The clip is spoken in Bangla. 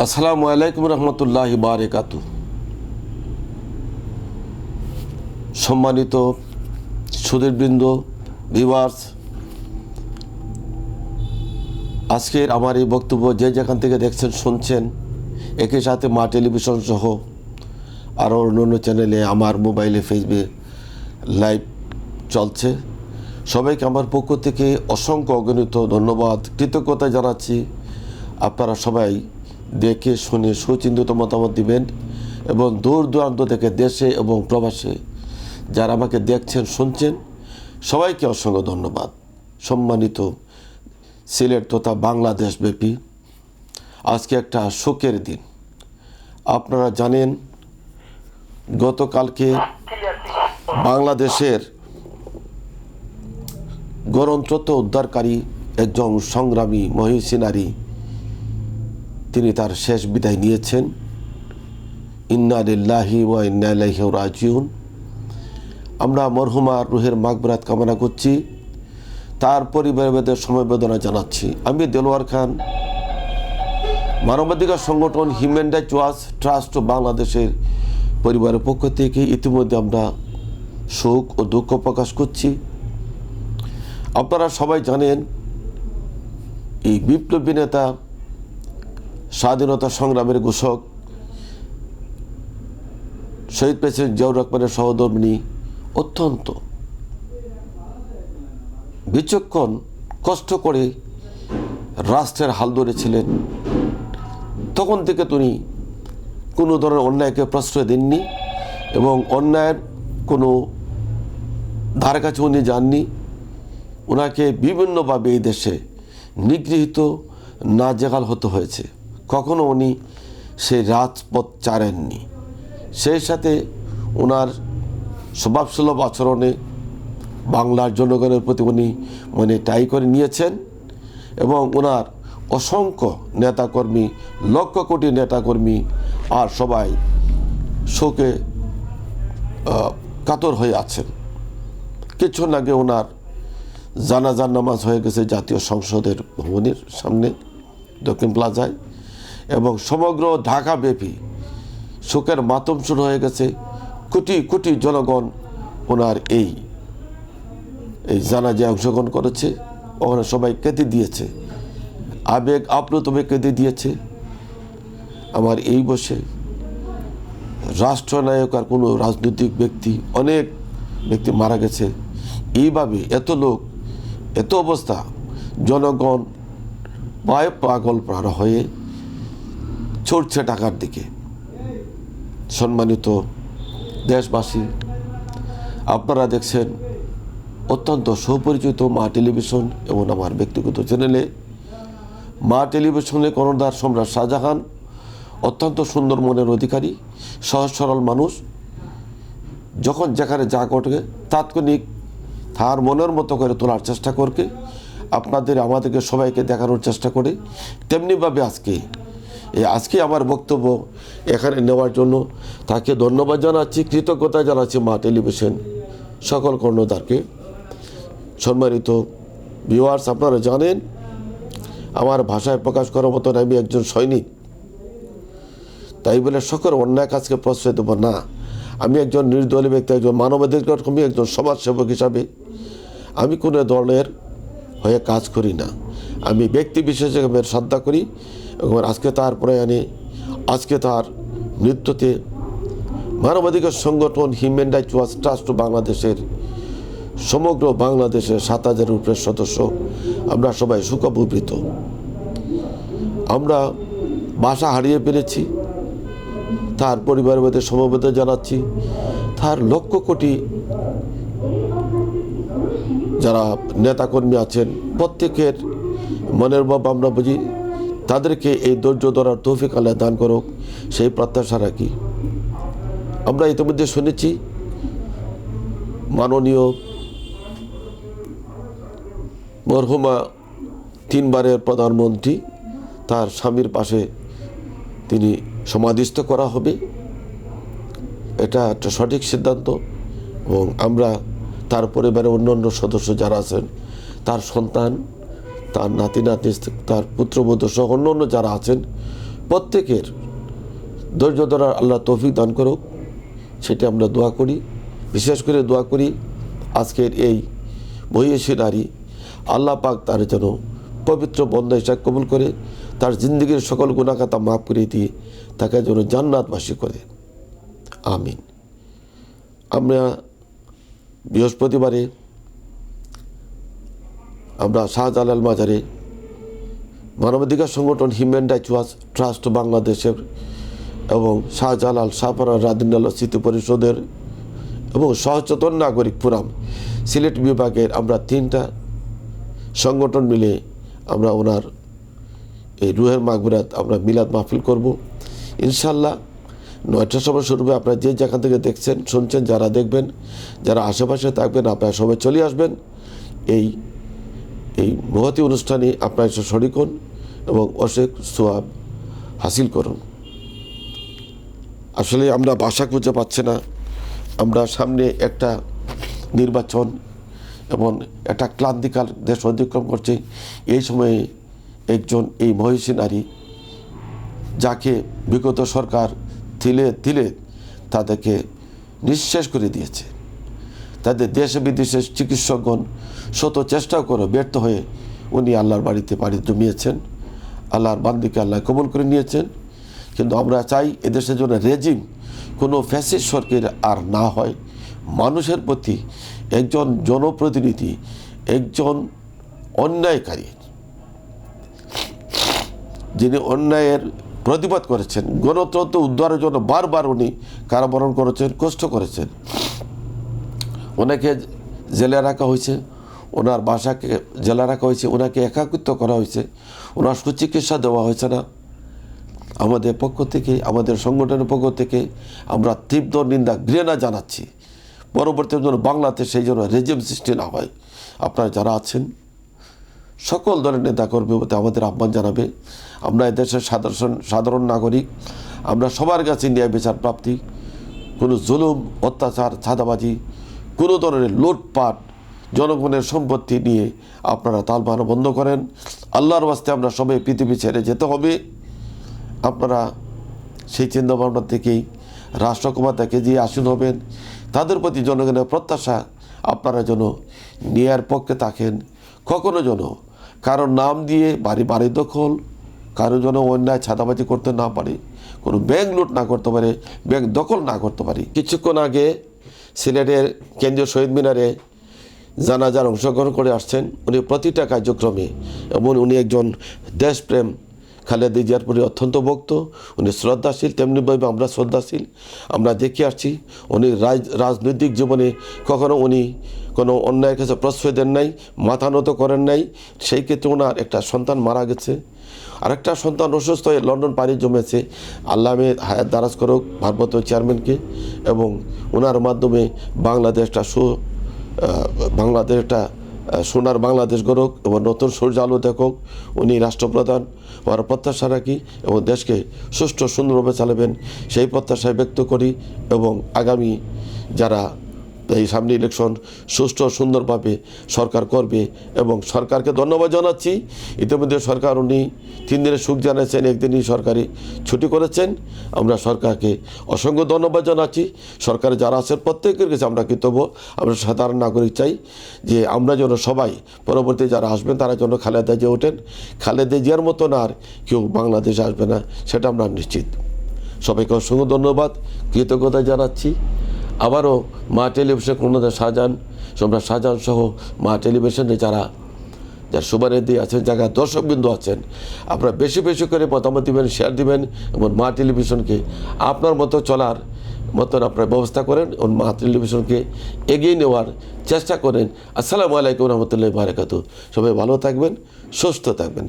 আসসালামু আলাইকুম রহমতুল্লাহি বারাকাতু। সম্মানিত সুধীরবৃন্দ, ভিউয়ার্স, আজকের আমার এই বক্তব্য যে যেখান থেকে দেখছেন শুনছেন, একই সাথে মা টেলিভিশন সহ আরও অন্যান্য চ্যানেলে আমার মোবাইলে ফেসবুকে লাইভ চলছে। সবাইকে আমার পক্ষ থেকে অসংখ্য অগণিত ধন্যবাদ, কৃতজ্ঞতা জানাচ্ছি। আপনারা সবাই দেখে শুনে সুচিন্তিত মতামত দিবেন এবং দূর দূরান্ত থেকে দেশে এবং প্রবাসে যারা আমাকে দেখছেন শুনছেন সবাইকে অসংখ্য ধন্যবাদ। সম্মানিত সিলেট তথা বাংলাদেশব্যাপী আজকে একটা শোকের দিন। আপনারা জানেন গতকালকে বাংলাদেশের গণতন্ত্র উদ্ধারকারী একজন সংগ্রামী মহিষী নারী তিনি তার শেষ বিদায় নিয়েছেন। ইন্না লিল্লাহি ওয়া ইন্না ইলাইহি রাজিউন। আমরা মরহুমার রুহের মাগফিরাত কামনা করছি, তার পরিবারের সমবেদনা জানাচ্ছি। আমি দেলোয়ার খান, মানবাধিকার সংগঠন হিউম্যান রাইটস ওয়াচ ট্রাস্ট বাংলাদেশের পরিবারের পক্ষ থেকে ইতিমধ্যে আমরা শোক ও দুঃখ প্রকাশ করছি। আপনারা সবাই জানেন এই বিপ্লবী নেতা, স্বাধীনতা সংগ্রামের ঘোষক শহীদ প্রেসিডেন্ট জিয়াউর রহমানের সহধর্মিণী অত্যন্ত বিচক্ষণ কষ্ট করে রাষ্ট্রের হাল ধরেছিলেন। তখন থেকে তিনি কোনো ধরনের অন্যায়কে প্রশ্রয় দেননি এবং অন্যায়ের কোনো ধারে কাছে উনি যাননি। ওনাকে বিভিন্নভাবে এই দেশে নিগৃহীত নাজেহাল হতে হয়েছে, কখনো উনি সেই রাজপথ ছাড়েননি। সেই সাথে ওনার স্বভাবসুলভ আচরণে বাংলার জনগণের প্রতি উনি মনে টাই করে নিয়েছেন এবং ওনার অসংখ্য নেতাকর্মী, লক্ষ কোটি নেতাকর্মী আর সবাই শোকে কাতর হয়ে আছেন। কিছুক্ষণ আগে ওনার জানাজার নামাজ হয়ে গেছে জাতীয় সংসদের ভবনের সামনে দক্ষিণ প্লাজায় এবং সমগ্র ঢাকাব্যাপী শোকের মাতম শুরু হয়ে গেছে। কোটি কোটি জনগণ ওনার এই জানাজায় অংশগ্রহণ করেছে, ওখানে সবাই কেঁদে দিয়েছে, আবেগ আপ্লুতভাবে কেঁদে দিয়েছে। আমার এই বসে রাষ্ট্রনায়ক আর কোনো রাজনৈতিক ব্যক্তি, অনেক ব্যক্তি মারা গেছে, এইভাবে এত লোক, এত অবস্থা, জনগণ পায়ে পাগল পাড়া হয়ে ছুটছে টাকার দিকে। সম্মানিত দেশবাসী, আপনারা দেখছেন অত্যন্ত সুপরিচিত মা টেলিভিশন এবং আমার ব্যক্তিগত চ্যানেলে। মা টেলিভিশনে কর্ণধার সম্রাট শাহজাহান অত্যন্ত সুন্দর মনের অধিকারী, সহজ সরল মানুষ। যখন যেখানে যা ঘটে তাৎক্ষণিক তার মনের মতো করে তোলার চেষ্টা করকে আপনাদের আমাদেরকে সবাইকে দেখানোর চেষ্টা করে। তেমনিভাবে আজকে আমার বক্তব্য এখানে নেওয়ার জন্য তাকে ধন্যবাদ জানাচ্ছি, কৃতজ্ঞতা জানাচ্ছি মা টেলিভিশন সকল কর্ণধারকে। সম্মানিত ভিউয়ার্স, আপনারা জানেন আমার ভাষায় প্রকাশ করার মতন আমি একজন সৈনিক, তাই বলে সকল অন্যায় কাজকে প্রশ্রয় দেব না। আমি একজন নির্দলীয় ব্যক্তি, একজন মানবাধিকার কর্মী, একজন সমাজসেবক হিসাবে আমি কোনো দলের হয়ে কাজ করি না। আমি ব্যক্তি বিশেষে শ্রদ্ধা করি এবং আজকে তার প্রয়াণে, আজকে তার মৃত্যুতে মানবাধিকার সংগঠন হিউম্যান রাইটস ওয়াচ ট্রাস্ট বাংলাদেশের সমগ্র বাংলাদেশের 7,000 উপরের সদস্য আমরা সবাই শোকাপ্রবৃত। আমরা ভাষা হারিয়ে ফেলেছি। তার পরিবারের মধ্যে সমবেদনা জানাচ্ছি। তার লক্ষ কোটি যারা নেতাকর্মী আছেন প্রত্যেকের মনের ভাব আমরা বুঝি। তাদেরকে এই ধৈর্য ধরার তৌফিক আল্লাহ দান করুক, সেই প্রত্যাশা রাখি। আমরা ইতিমধ্যে শুনেছি মাননীয় মরহুমা 3 বারের প্রধানমন্ত্রী, তার স্বামীর পাশে তিনি সমাধিস্থ করা হবে। এটা একটা সঠিক সিদ্ধান্ত এবং আমরা তার পরিবারের অন্যান্য সদস্য যারা আছেন, তার সন্তান, তার নাতি নাতনি, তার পুত্রবধূ সহ অন্য যারা আছেন প্রত্যেকের ধৈর্য ধরার আল্লাহ তৌফিক দান করুক, সেটা আমরা দোয়া করি। বিশেষ করে দোয়া করি আজকের এই মহিষী নারী, আল্লাহ পাক তার যেন পবিত্র বন্দা হিসাবে কবুল করে, তার জিন্দগির সকল গুনাহ খাতা মাফ করে দিয়ে তাকে যেন জান্নাতবাসী করে, আমিন। আমরা বৃহস্পতিবারে আমরা শাহজালাল মাজারে মানবাধিকার সংগঠন হিউম্যান রাইটস ওয়াচ ট্রাস্ট বাংলাদেশের এবং শাহজালাল শাহপারা রাদিনাল স্মৃতি পরিষদের এবং সচেতন নাগরিক ফোরাম সিলেট বিভাগের আমরা 3টা সংগঠন মিলে আমরা ওনার এই রুহের মাগফিরাত আমরা মিলাদ মাহফিল করব ইনশাল্লাহ। 9টার সময় শুরু হবে। আপনারা যে যেখান থেকে দেখছেন শুনছেন, যারা দেখবেন, যারা আশেপাশে থাকবেন, আপনারা সবাই চলে আসবেন এই মহতী অনুষ্ঠানে। আপনারা এসে শরীক হন এবং অশেষ সোয়াব হাসিল করুন। আসলে আমরা ভাষা খুঁজে পাচ্ছি না। আমরা সামনে একটা নির্বাচন এবং একটা ক্লান্তিকাল দেশ অতিক্রম করছে। এই সময়ে একজন এই মহিষী নারী, যাকে বিগত সরকার তিলে তিলে তাদেরকে নিঃশেষ করে দিয়েছে, তাদের দেশে বিদেশে চিকিৎসকগণ শত চেষ্টা করে ব্যর্থ হয়ে উনি আল্লাহর বাড়িতে পাড়ি জমিয়েছেন, আল্লাহর বান্দিকে আল্লাহ কবুল করে নিয়েছেন। কিন্তু আমরা চাই এদেশের জন্য রেজিম কোনো ফ্যাসিস্ট সরকার আর না হয়। মানুষের প্রতি একজন জনপ্রতিনিধি, একজন অন্যায়কারী, যিনি অন্যায়ের প্রতিবাদ করেছেন, গণতন্ত্র উদ্ধারের জন্য বারবার উনি কারাবরণ করেছেন, কষ্ট করেছেন। ওনাকে জেলে রাখা হয়েছে, ওনার বাসাকে জেলে রাখা হয়েছে, ওনাকে একাকিত্ব করা হয়েছে, ওনার সুচিকিৎসা দেওয়া হয়েছে না। আমাদের পক্ষ থেকে, আমাদের সংগঠনের পক্ষ থেকে আমরা তীব্র নিন্দা ঘৃণা জানাচ্ছি। পরবর্তী জন্য বাংলাদেশে সেই জন্য রেজিম সৃষ্টি না হয়, আপনারা যারা আছেন সকল দলের নেতাকর্মী আমাদের আহ্বান জানাবে। আমরা এদেশের সাধারণ নাগরিক, আমরা সবার কাছে ন্যায় বিচার প্রাপ্তি, কোনো জুলুম, অত্যাচার, চাঁদাবাজি, কোনো ধরনের লুটপাট, জনগণের সম্পত্তি নিয়ে আপনারা তালবাহানা বন্ধ করেন। আল্লাহর ওয়াস্তে আমরা সবাই পৃথিবী ছেড়ে যেতে হবে। আপনারা সেই চিন্তাভাবনা থেকেই রাষ্ট্রক্ষমতাকে যে আসীন হবেন, তাদের প্রতি জনগণের প্রত্যাশা আপনারা যেন ন্যায়ের পক্ষে থাকেন। কখনো যেন কারোর নাম দিয়ে বাড়ি দখল, কারো যেন অন্যায় ছাদাবাজি করতে না পারে, কোনো ব্যাংক লুট না করতে পারে, ব্যাংক দখল না করতে পারে। কিছুক্ষণ আগে সিলেটের কেন্দ্রীয় শহীদ মিনারে জানাজার অংশগ্রহণ করে আসছেন উনি প্রতিটা কার্যক্রমে, এবং উনি একজন দেশপ্রেম, খালেদা জিয়ার প্রতি অত্যন্ত ভক্ত, উনি শ্রদ্ধাশীল, তেমনিভাবে আমরা শ্রদ্ধাশীল। আমরা দেখে আসছি উনি রাজনৈতিক জীবনে কখনো উনি কোনো অন্যায়ের কাছে প্রশ্রয় দেন নাই, মাথা নত করেন নাই। সেই ক্ষেত্রে ওনার একটা সন্তান মারা গেছে, আরেকটা সন্তান অসুস্থ হয়ে লন্ডন পাড়ি জমেছে। আল্লাহ হায়াত দারাজ করুক ভারপ্রাপ্ত চেয়ারম্যানকে, এবং ওনার মাধ্যমে বাংলাদেশটা সোনার বাংলাদেশ গড়ুক এবং নতুন সূর্য আলো দেখুক। উনি রাষ্ট্রপ্রধান হওয়ার প্রত্যাশা রাখি এবং দেশকে সুষ্ঠু সুন্দরভাবে চালাবেন সেই প্রত্যাশায় ব্যক্ত করি। এবং আগামী যারা এই সামনে ইলেকশন সুষ্ঠু সুন্দরভাবে সরকার করবে, এবং সরকারকে ধন্যবাদ জানাচ্ছি। ইতিমধ্যে সরকার উনি 3 দিনের সুখ জানিয়েছেন, 1 দিনই সরকারি ছুটি করেছেন। আমরা সরকারকে অসংখ্য ধন্যবাদ জানাচ্ছি। সরকারে যারা আছেন প্রত্যেকের কাছে আমরা কৃতজ্ঞ। আমরা সাধারণ নাগরিক চাই যে আমরা যেন সবাই পরবর্তী যারা আসবেন তারা যেন খালেদা জিয়া ওঠেন। খালেদা জিয়ার মতন আর কেউ বাংলাদেশে আসবে না, সেটা আমরা নিশ্চিত। সবাইকে অসংখ্য ধন্যবাদ, কৃতজ্ঞতা জানাচ্ছি। আবারও মা টেলিভিশন কোনোদের শাহজাহান সহ মা টেলিভিশনে যারা শুভারেদ্ধি আছেন, যারা দর্শকবৃন্দ আছেন, আপনারা বেশি বেশি করে মতামত দিবেন, শেয়ার দিবেন এবং মা টেলিভিশনকে আপনার মতো চলার মতন আপনার ব্যবস্থা করেন এবং মা টেলিভিশনকে এগিয়ে নেওয়ার চেষ্টা করেন। আসসালামু আলাইকুম রহমতুল্লাহি ওয়া বারাকাতুহু। সবাই ভালো থাকবেন, সুস্থ থাকবেন।